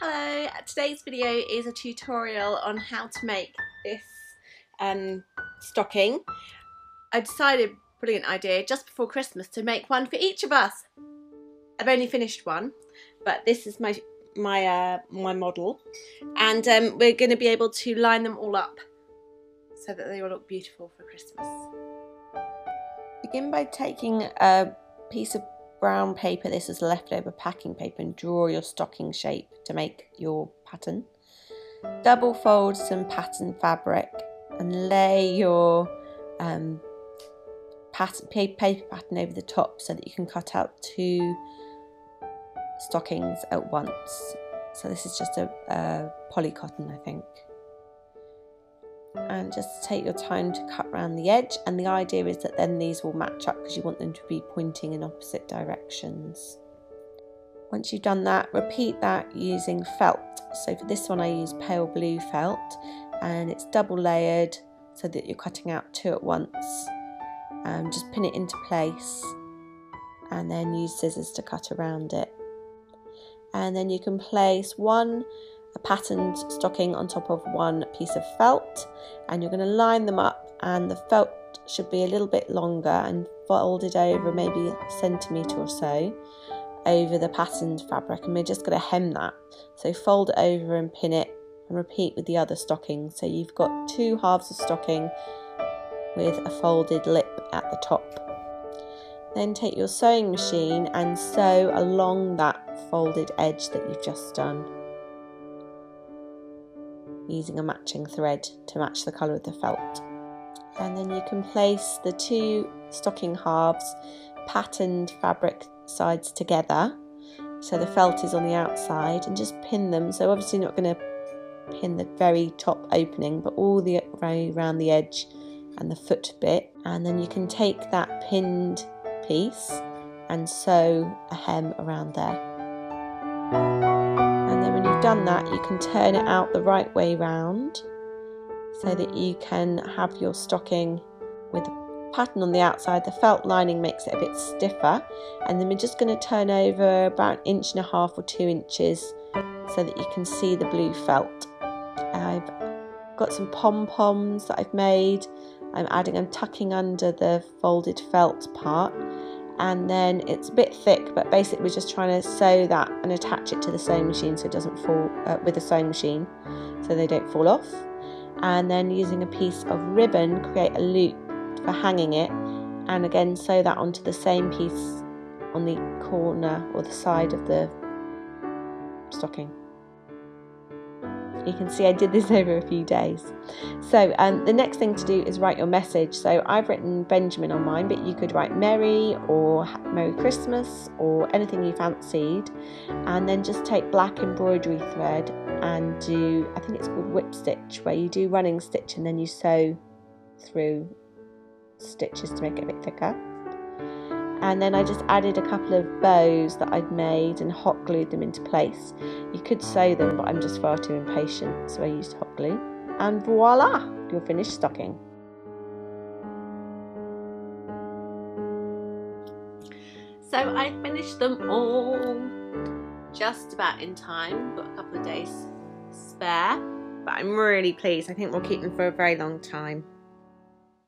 Hello, today's video is a tutorial on how to make this stocking. I decided, brilliant idea, just before Christmas to make one for each of us. I've only finished one, but this is my model, and we're going to be able to line them all up so that they all look beautiful for Christmas. Begin by taking a piece of brown paper, this is leftover packing paper, and draw your stocking shape to make your pattern. Double fold some pattern fabric and lay your paper pattern over the top so that you can cut out 2 stockings at once. So this is just a poly cotton, I think. And just take your time to cut around the edge, and the idea is that then these will match up because you want them to be pointing in opposite directions. Once you've done that, repeat that using felt. So for this one I use pale blue felt, and it's double layered so that you're cutting out 2 at once. Just pin it into place and then use scissors to cut around it. And then you can place a patterned stocking on top of one piece of felt, and you're going to line them up, and the felt should be a little bit longer and folded over maybe a centimetre or so over the patterned fabric, and we're just going to hem that. So fold it over and pin it, and repeat with the other stocking. So you've got 2 halves of stocking with a folded lip at the top. Then take your sewing machine and sew along that folded edge that you've just done, using a matching thread to match the colour of the felt. And then you can place the 2 stocking halves patterned fabric sides together, so the felt is on the outside, and just pin them. So obviously not going to pin the very top opening, but all the way around the edge and the foot bit. And then you can take that pinned piece and sew a hem around there. And then when you've done that, you can turn it out the right way round so that you can have your stocking with the pattern on the outside. The felt lining makes it a bit stiffer, and then we're just going to turn over about 1.5 or 2 inches so that you can see the blue felt. I've got some pom-poms that I've made. I'm tucking under the folded felt part, and then it's a bit thick, but basically we're just trying to sew that and attach it to the sewing machine so it doesn't fall with the sewing machine, so they don't fall off. And then using a piece of ribbon, create a loop for hanging it, and again sew that onto the same piece on the corner or the side of the stocking. You can see I did this over a few days. So the next thing to do is write your message. So I've written Benjamin on mine, but you could write Merry or Merry Christmas or anything you fancied, and then just take black embroidery thread and do, I think it's called whip stitch, where you do running stitch and then you sew through stitches to make it a bit thicker. And then I just added a couple of bows that I'd made and hot glued them into place. You could sew them, but I'm just far too impatient, so I used hot glue. And voila, your finished stocking. So I finished them all just about in time, got a couple of days spare, but I'm really pleased. I think we'll keep them for a very long time.